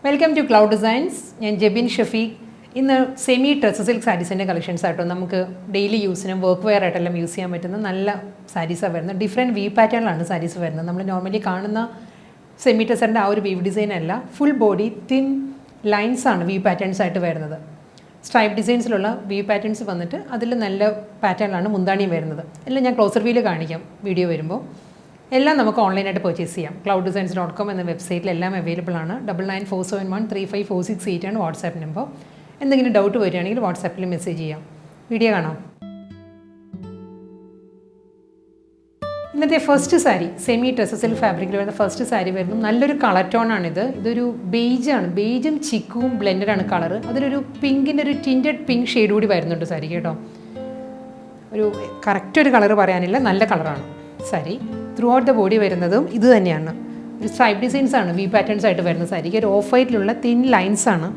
Welcome to cloud designs. ഞാൻ ജെബിൻ ഷഫീഖ്. ഇന്ന് semi tussar silk സാരീസിൻ്റെ collections ആയിട്ടോ. നമുക്ക് ഡെയിലി യൂസിനും വർക്ക് വെയർ ആയിട്ടെല്ലാം യൂസ് ചെയ്യാൻ പറ്റുന്ന നല്ല സാരീസാണ് വരുന്നത്. ഡിഫറെൻറ്റ് വീവ് പാറ്റേണിലാണ് സാരീസ് വരുന്നത്. നമ്മൾ നോർമലി കാണുന്ന സെമി ടസറിൻ്റെ ആ ഒരു വീവ് ഡിസൈൻ അല്ല, ഫുൾ ബോഡി തിൻ ലൈൻസ് ആണ് വീവ് പാറ്റേൺസ് ആയിട്ട് വരുന്നത്. സ്ട്രൈപ്പ് ഡിസൈൻസിലുള്ള വീവ് പാറ്റേൺസ് വന്നിട്ട് അതിൽ നല്ല പാറ്റേണിലാണ് മുന്താണിയും വരുന്നത്. എല്ലാം ഞാൻ ക്ലോസർ വ്യൂവിൽ കാണിക്കാം വീഡിയോ വരുമ്പോൾ. എല്ലാം നമുക്ക് ഓൺലൈനായിട്ട് പർച്ചേസ് ചെയ്യാം. clouddesigns.com എന്ന വെബ്സൈറ്റിൽ എല്ലാം അവൈലബിൾ ആണ്. 9947135468 ആണ് വാട്സാപ്പ് നമ്പർ. എന്തെങ്കിലും ഡൗട്ട് വരികയാണെങ്കിൽ വാട്സാപ്പിൽ മെസ്സേജ് ചെയ്യാം. വീഡിയോ കാണാം. ഇന്നത്തെ first sari semi tussar silk ഫാബ്രിക്കിൽ വരുന്ന ഫസ്റ്റ് സാരി വരുന്നു. നല്ലൊരു കളർ ടോണാണിത്. ഇതൊരു ബേജാണ്. ബേജും ചിക്കും ബ്ലെൻഡഡാണ് കളറ്. അതിലൊരു പിങ്കിൻ്റെ ഒരു ടിൻറ്റഡ് പിങ്ക് ഷെയ്ഡ് കൂടി വരുന്നുണ്ട് സാരി കേട്ടോ. ഒരു കറക്റ്റ് ഒരു കളറ് പറയാനില്ല, നല്ല കളറാണ് sari. Through out the body വരുന്നതും ഇത് തന്നെയാണ്. ഒരു സ്ട്രൈപ്പ് ഡിസൈൻസ് ആണ് വി പാറ്റേൺസ് ആയിട്ട് വരുന്ന സാരിക്ക്. ഒരു ഓഫ് വൈറ്റിലുള്ള തിൻ ലൈൻസ് ആണ്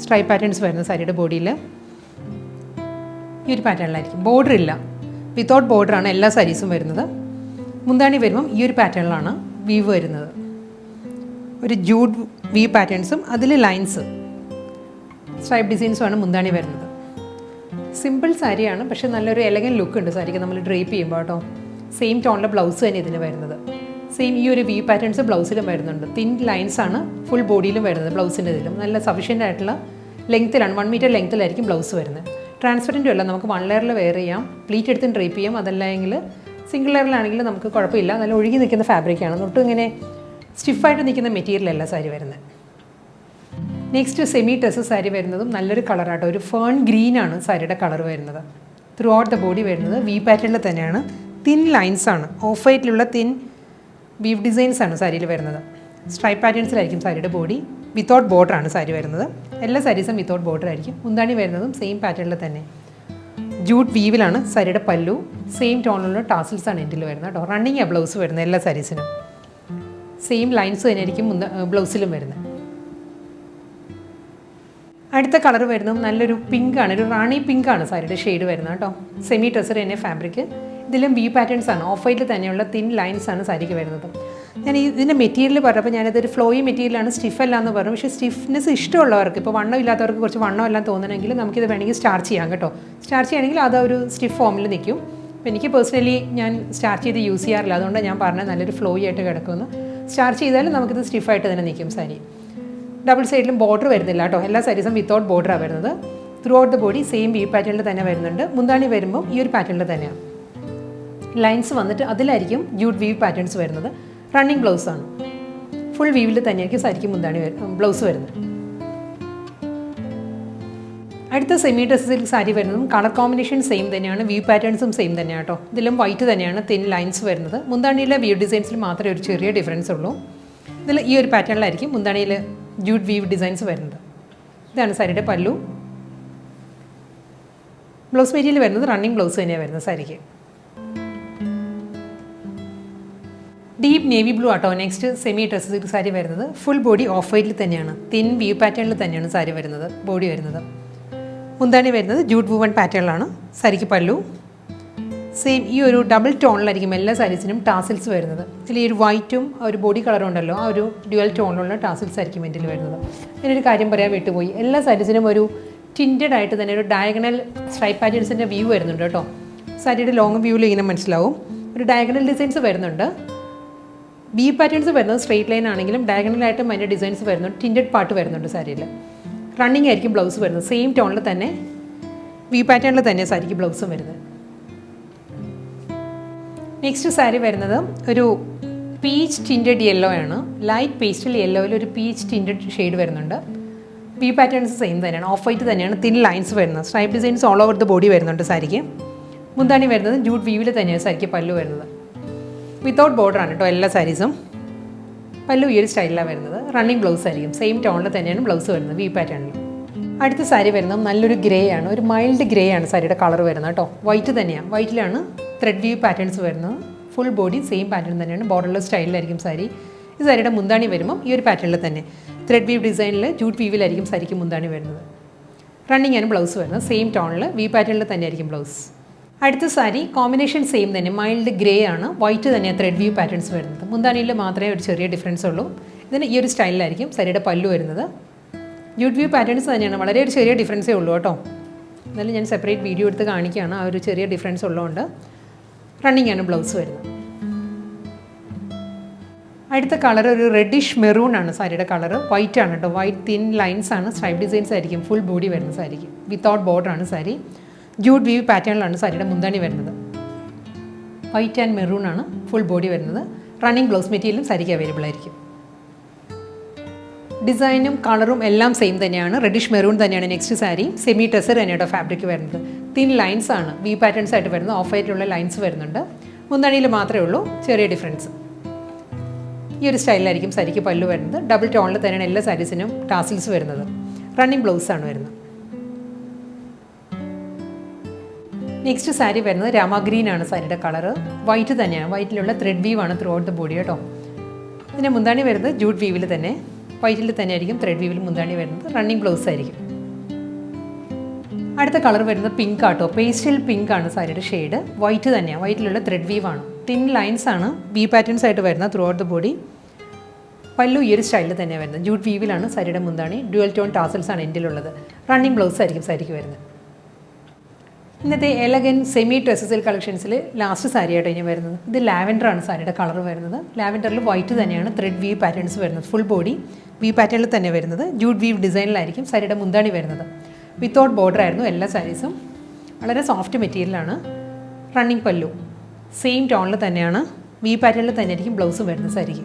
സ്ട്രൈപ്പ് പാറ്റേൺസ് വരുന്ന സാരിയുടെ ബോഡിയിൽ. ഈ ഒരു പാറ്റേണിലായിരിക്കും, ബോർഡർ ഇല്ല, വിത്തൗട്ട് ബോർഡറാണ് എല്ലാ സാരീസും വരുന്നത്. മുന്താണി വരുമ്പം ഈ ഒരു പാറ്റേണിലാണ് വീവ് വരുന്നത്. ഒരു ജൂട്ട് വീവ് പാറ്റേൺസും അതിൽ ലൈൻസ് സ്ട്രൈപ്പ് ഡിസൈൻസുമാണ് മുന്താണി വരുന്നത്. സിമ്പിൾ സാരിയാണ്, പക്ഷേ നല്ലൊരു എലഗൻ ലുക്ക് ഉണ്ട് സാരിക്ക് നമ്മൾ ഡ്രേപ്പ് ചെയ്യുമ്പോൾ കേട്ടോ. സെയിം ടോണിലെ ബ്ലൗസ് തന്നെ ഇതിന് വരുന്നത്. സെയിം ഈ ഒരു വീവ് പാറ്റേൺസ് ബ്ലൗസിലും വരുന്നുണ്ട്. തിൻ ലൈൻസ് ആണ് ഫുൾ ബോഡിയിലും വരുന്നത്. ബ്ലൗസിൻ്റെ ഇതിലും നല്ല സഫീഷ്യൻ്റ് ആയിട്ടുള്ള ലെങ്ത്തിലാണ്, 1 മീറ്റർ ലെങ്ത്തിലായിരിക്കും ബ്ലൗസ് വരുന്നത്. ട്രാൻസ്പെറൻറ്റും അല്ല, നമുക്ക് 1 ലെയറിൽ വെയർ ചെയ്യാം, പ്ലീറ്റ് എടുത്തും ഡ്രേപ്പ് ചെയ്യാം. അതല്ലെങ്കിൽ സിംഗിൾ ലെയറിലാണെങ്കിൽ നമുക്ക് കുഴപ്പമില്ല. നല്ല ഒഴുകി നിൽക്കുന്ന ഫാബ്രിക്കാണ്, ഒട്ടും ഇങ്ങനെ സ്റ്റിഫായിട്ട് നിൽക്കുന്ന മെറ്റീരിയലല്ല സാരി വരുന്നത്. നെക്സ്റ്റ് സെമി ടസർ സാരി വരുന്നതും നല്ലൊരു കളറാട്ടോ. ഒരു ഫേൺ ഗ്രീനാണ് സാരിയുടെ കളർ വരുന്നത്. ത്രൂ ഔട്ട് ദ ബോഡി വരുന്നത് വി പാറ്റേണിൽ തന്നെയാണ്. തിൻ ലൈൻസ് ആണ്, ഓഫ് വൈറ്റിലുള്ള തിൻ വീവ് ഡിസൈൻസ് ആണ് സാരിയിൽ വരുന്നത്. സ്ട്രൈപ്പ് പാറ്റേൺസിലായിരിക്കും സാരിയുടെ ബോഡി. വിത്തൗട്ട് ബോർഡറാണ് സാരി വരുന്നത്. എല്ലാ സാരീസും വിത്തൗട്ട് ബോർഡർ ആയിരിക്കും. മുന്താണി വരുന്നതും സെയിം പാറ്റേണിൽ തന്നെ ജൂട്ട് വീവിലാണ് സാരിയുടെ പല്ലു. സെയിം ടോണിലുള്ള ടാസിൽസ് ആണ് എൻഡിൽ വരുന്നത് കേട്ടോ. റണ്ണിങ് ആ ബ്ലൗസ് വരുന്നത് എല്ലാ സാരീസിനും. സെയിം ലൈൻസ് തന്നെയായിരിക്കും ബ്ലൗസിലും വരുന്നത്. അടുത്ത കളർ വരുന്നതും നല്ലൊരു പിങ്കാണ്, ഒരു റാണി പിങ്കാണ് സാരിയുടെ ഷെയ്ഡ് വരുന്നത് കേട്ടോ. സെമി ടസർ തന്നെ ഫാബ്രിക്. ഇതിലും വി പാറ്റേൺസ് ആണ്, ഓഫ് വൈറ്റിൽ തന്നെയുള്ള തിൻ ലൈൻസ് ആണ് സാരിക്ക് വരുന്നത്. ഞാൻ ഇതിൻ്റെ മെറ്റീരിയൽ പറഞ്ഞപ്പോൾ ഞാനിതൊരു ഫ്ലോയി മെറ്റീരിയലാണ്, സ്റ്റിഫ് അല്ല എന്ന് പറഞ്ഞു. പക്ഷേ സ്റ്റിഫ്നെസ് ഇഷ്ടമുള്ളവർക്ക്, ഇപ്പോൾ വണ്ണം ഇല്ലാത്തവർക്ക് കുറച്ച് വണ്ണം എല്ലാം തോന്നണമെങ്കിൽ നമുക്കിത് വേണമെങ്കിൽ സ്റ്റാർച്ച് ചെയ്യാം കേട്ടോ. സ്റ്റാർച്ച് ചെയ്യണമെങ്കിൽ അത് ഒരു സ്റ്റിഫ് ഫോമിൽ നിൽക്കും. അപ്പോൾ എനിക്ക് പേഴ്സണലി ഞാൻ സ്റ്റാർച്ച് ചെയ്ത് യൂസ് ചെയ്യാറില്ല, അതുകൊണ്ട് ഞാൻ പറഞ്ഞത് നല്ലൊരു ഫ്ലോയി ആയിട്ട് കിടക്കുമെന്ന്. സ്റ്റാർച്ച് ചെയ്താലും നമുക്കിത് സ്റ്റിഫായിട്ട് തന്നെ നിൽക്കും സാരി. ഡബിൾ സൈഡിലും ബോർഡർ വരുന്നില്ല കേട്ടോ. എല്ലാ സാരീസും വിത്തൗട്ട് ബോർഡറാണ് വരുന്നത്. Throughout the body same weave പാറ്റേണിൽ തന്നെ വരുന്നുണ്ട്. മുന്താണി വരുമ്പോൾ ഈ ഒരു പാറ്റേണിൽ തന്നെയാണ് ലൈൻസ് വന്നിട്ട് അതിലായിരിക്കും ജൂട്ട് വീവ് പാറ്റേൺസ് വരുന്നത്. റണ്ണിങ് ബ്ലൗസാണ്, ഫുൾ വീവിൽ തന്നെയായിരിക്കും സാരിക്ക് മുന്താണി ബ്ലൗസ് വരുന്നത്. അടുത്ത സെമി ടസർ സിൽക്ക് സാരി വരുന്നതും കളർ കോമ്പിനേഷൻ സെയിം തന്നെയാണ്, വീവ് പാറ്റേൺസും സെയിം തന്നെയാണ് കേട്ടോ. ഇതിലും വൈറ്റ് തന്നെയാണ് തിൻ ലൈൻസ് വരുന്നത്. മുന്താണിയിലെ വീവ് ഡിസൈൻസിൽ മാത്രമേ ഒരു ചെറിയ ഡിഫറൻസ് ഉള്ളൂ. ഇതിൽ ഈ ഒരു പാറ്റേണിലായിരിക്കും മുന്താണിയിൽ ജൂട്ട് വീവ് ഡിസൈൻസ് വരുന്നത്. ഇതാണ് സാരിയുടെ പല്ലു. ബ്ലൗസ് മെറ്റീരിയൽ വരുന്നത് റണ്ണിങ് ബ്ലൗസ് തന്നെയാണ് വരുന്നത് സാരിക്ക്. ഡീപ്പ് നേവി ബ്ലൂ ആട്ടോ next semi tussar silk sari വരുന്നത്. ഫുൾ ബോഡി ഓഫ് വൈറ്റിൽ തന്നെയാണ്, തിൻ വീവ് പാറ്റേണിൽ തന്നെയാണ് സാരി വരുന്നത്, ബോഡി വരുന്നത്. മുന്താണി വരുന്നത് ജൂട്ട് വൂവൺ പാറ്റേണിലാണ് സാരിക്ക് പല്ലു. സെയിം ഈ ഒരു ഡബിൾ ടോണിലായിരിക്കും എല്ലാ സാരീസിനും ടാസിൽസ് വരുന്നത്. ഇതിൽ ഈ ഒരു വൈറ്റും ഒരു ബോഡി കളറും ഉണ്ടല്ലോ, ആ ഒരു ഡ്യുവൽ ടോണിലുള്ള ടാസിൽസ് ആയിരിക്കും ഇതിൽ വരുന്നത്. ഞാനൊരു കാര്യം പറയാൻ വിട്ടുപോയി, എല്ലാ സാരീസിനും ഒരു ടിൻറ്റഡ് ആയിട്ട് തന്നെ ഒരു ഡയഗണൽ സ്ട്രൈപ്പ് പാറ്റേൺസിൻ്റെ വ്യൂ വരുന്നുണ്ട് കേട്ടോ. സാരിയുടെ ലോങ് വ്യൂവിൽ ഇങ്ങനെ മനസ്സിലാവും. ഒരു ഡയഗണൽ ഡിസൈൻസ് വരുന്നുണ്ട്. വീവ് പാറ്റേൺസ് വരുന്നത് സ്ട്രെയിറ്റ് ലൈൻ ആണെങ്കിലും ഡയഗണലായിട്ടും അതിൻ്റെ ഡിസൈൻസ് വരുന്നുണ്ട്. ടിൻറ്റഡ് പാർട്ട് വരുന്നുണ്ട് സാരിയിൽ. റണ്ണിങ് ആയിരിക്കും ബ്ലൗസ് വരുന്നത്. സെയിം ടോണിൽ തന്നെ വീവ് പാറ്റേണിൽ തന്നെ സാരിക്ക് ബ്ലൗസും വരുന്നത്. നെക്സ്റ്റ് സാരി വരുന്നത് ഒരു പീച്ച് ടിൻറ്റഡ് യെല്ലോ ആണ്. ലൈറ്റ് പേസ്റ്റൽ യെല്ലോയിൽ ഒരു പീച്ച് ടിൻറ്റഡ് ഷെയ്ഡ് വരുന്നുണ്ട്. വീവ് പാറ്റേൺസ് സെയിം തന്നെയാണ്, ഓഫ് വൈറ്റ് തന്നെയാണ്, തിൻ ലൈൻസ് വരുന്നത്. Stripe designs all over the body വരുന്നുണ്ട് സാരിക്ക്. മുന്താണി വരുന്നത് ജൂട്ട് വീവിൽ തന്നെയാണ് സാരിക്ക് പല്ലു വരുന്നത്. വിത്തൗട്ട് ബോർഡറാണ് കേട്ടോ എല്ലാ സാരീസും. പല്ലു ഈ ഒരു സ്റ്റൈലിലാണ് വരുന്നത്. റണ്ണിങ് ബ്ലൗസ് ആയിരിക്കും. സെയിം ടോണിൽ തന്നെയാണ് ബ്ലൗസ് വരുന്നത് വീവ് പാറ്റേണിൽ. അടുത്ത സാരി വരുന്നത് നല്ലൊരു ഗ്രേ ആണ്, ഒരു മൈൽഡ് ഗ്രേ ആണ് സാരിയുടെ കളർ വരുന്നത് കേട്ടോ. വൈറ്റ് തന്നെയാണ്, വൈറ്റിലാണ് ത്രെഡ് വീവ് പാറ്റേൺസ് വരുന്നത്. ഫുൾ ബോഡി സെയിം പാറ്റേൺ തന്നെയാണ്, ബോർഡർലെസ് സ്റ്റൈലിലായിരിക്കും സാരി. ഈ സാരിയുടെ മുന്താണി വരുമ്പം ഈ ഒരു പാറ്റേണിൽ തന്നെ ത്രെഡ് വീവ് ഡിസൈനിൽ ജൂട്ട് വീവിലായിരിക്കും സാരിക്ക് മുന്താണി വരുന്നത്. റണ്ണിങ് ആണ് ബ്ലൗസ് വരുന്നത്. സെയിം ടോണിൽ വീവ് പാറ്റേണിൽ തന്നെയായിരിക്കും ബ്ലൗസ്. അടുത്ത സാരി കോമ്പിനേഷൻ സെയിം തന്നെ, മൈൽഡ് ഗ്രേ ആണ്, വൈറ്റ് തന്നെ ത്രെഡ് വ്യൂ പാറ്റേൺസ് വരുന്നത്. മുന്താണിയിൽ മാത്രമേ ഒരു ചെറിയ ഡിഫറൻസ് ഉള്ളൂ. ഇതിന് ഈ ഒരു സ്റ്റൈലിലായിരിക്കും സാരിയുടെ പല്ലു വരുന്നത്. ജൂട്ട് വ്യൂ പാറ്റേൺസ് തന്നെയാണ്, വളരെ ഒരു ചെറിയ ഡിഫറൻസേ ഉള്ളൂ കേട്ടോ. എന്നാലും ഞാൻ സെപ്പറേറ്റ് വീഡിയോ എടുത്ത് കാണിക്കുകയാണ്. ആ ഒരു ചെറിയ ഡിഫറൻസ് ഉള്ളതുകൊണ്ട്. റണ്ണിങ് ആണ് ബ്ലൗസ് വരുന്നത്. അടുത്ത കളർ ഒരു റെഡിഷ് മെറൂൺ ആണ് സാരിയുടെ കളർ. വൈറ്റ് ആണ് കേട്ടോ. വൈറ്റ് തിൻ ലൈൻസ് ആണ്. സ്ട്രൈപ്പ് ഡിസൈൻസ് ആയിരിക്കും. ഫുൾ ബോഡി വരുന്ന സാരിക്ക്. വിത്തൗട്ട് ബോർഡർ ആണ് സാരി. ജൂട്ട് വീവ് പാറ്റേണിലാണ് സാരിയുടെ മുന്താണി വരുന്നത്. വൈറ്റ് ആൻഡ് മെറൂൺ ആണ് ഫുൾ ബോഡി വരുന്നത്. റണ്ണിങ് ബ്ലൗസ് മെറ്റീരിയലും സാരിക്ക് അവൈലബിൾ ആയിരിക്കും. ഡിസൈനും കളറും എല്ലാം സെയിം തന്നെയാണ്. റെഡിഷ് മെറൂൺ തന്നെയാണ് നെക്സ്റ്റ് സാരി. സെമി ടെസർ തന്നെയാണ് ഫാബ്രിക് വരുന്നത്. തിൻ ലൈൻസ് ആണ് വി പാറ്റേൺസ് ആയിട്ട് വരുന്നത്. ഓഫ് വൈറ്റിലുള്ള ലൈൻസ് വരുന്നുണ്ട്. മുന്താണിയിൽ മാത്രമേ ഉള്ളൂ ചെറിയ ഡിഫറൻസ്. ഈ ഒരു സ്റ്റൈലിലായിരിക്കും സാരിക്ക് പല്ലു വരുന്നത്. ഡബിൾ ടോണിൽ തന്നെയാണ് എല്ലാ സാരീസിനും ടാസിൽസ് വരുന്നത്. റണ്ണിങ് ബ്ലൗസാണ് വരുന്നത്. നെക്സ്റ്റ് സാരി വരുന്നത് രാമ ഗ്രീൻ ആണ് സാരിയുടെ കളറ്. വൈറ്റ് തന്നെയാണ്. വൈറ്റിലുള്ള ത്രെഡ് വീവ് ആണ് ത്രൂ ഔട്ട് ദ ബോഡി കേട്ടോ. ഇതിൻ്റെ മുന്താണി വരുന്നത് ജൂട്ട് വീവിൽ തന്നെ. വൈറ്റിൽ തന്നെ ആയിരിക്കും ത്രെഡ് വീവിൽ മുന്താണി വരുന്നത്. റണ്ണിങ് ബ്ലൗസ് ആയിരിക്കും. അടുത്ത കളർ വരുന്നത് പിങ്ക് ആട്ടോ. പേസ്റ്റൽ പിങ്ക് ആണ് സാരിയുടെ ഷെയ്ഡ്. വൈറ്റ് തന്നെയാണ്. വൈറ്റിലുള്ള ത്രെഡ് വീവ് ആണ്. തിൻ ലൈൻസ് ആണ് വി പാറ്റേൺസ് ആയിട്ട് വരുന്നത് ത്രൂ ഔട്ട് ദ ബോഡി. പല്ലു ഈ ഒരു സ്റ്റൈലിൽ തന്നെയാണ് വരുന്നത്. ജൂട്ട് വീവിലാണ് സാരിയുടെ മുന്താണി. ഡ്യുവൽ ടോൺ ടാസൽസ് ആണ് എൻഡിലുള്ളത്. റണ്ണിങ് ബ്ലൗസ് ആയിരിക്കും സാരിക്ക് വരുന്നത്. ഇന്നത്തെ എലഗൻ സെമി ഡ്രസ്സസിൽ കളക്ഷൻസിൽ ലാസ്റ്റ് സാരിയായിട്ട് ഇനി വരുന്നത്. ഇത് ലാവൻഡർ ആണ് സാരിയുടെ കളർ വരുന്നത്. ലാവൻഡറിൽ വൈറ്റ് തന്നെയാണ് ത്രെഡ് വീവ് പാറ്റേൺസ് വരുന്നത്. ഫുൾ ബോഡി വി പാറ്റേണിൽ തന്നെ വരുന്നത്. ജൂട്ട് വീവ് ഡിസൈനിലായിരിക്കും സാരിയുടെ മുന്താണി വരുന്നത്. വിത്തൗട്ട് ബോർഡർ ആയിരുന്നു എല്ലാ സാരീസും. വളരെ സോഫ്റ്റ് മെറ്റീരിയലാണ്. റണ്ണിങ് പല്ലു സെയിം ടോണിൽ തന്നെയാണ്. വി പാറ്റേണിൽ തന്നെ ആയിരിക്കും ബ്ലൗസും വരുന്നത് സാരിക്ക്.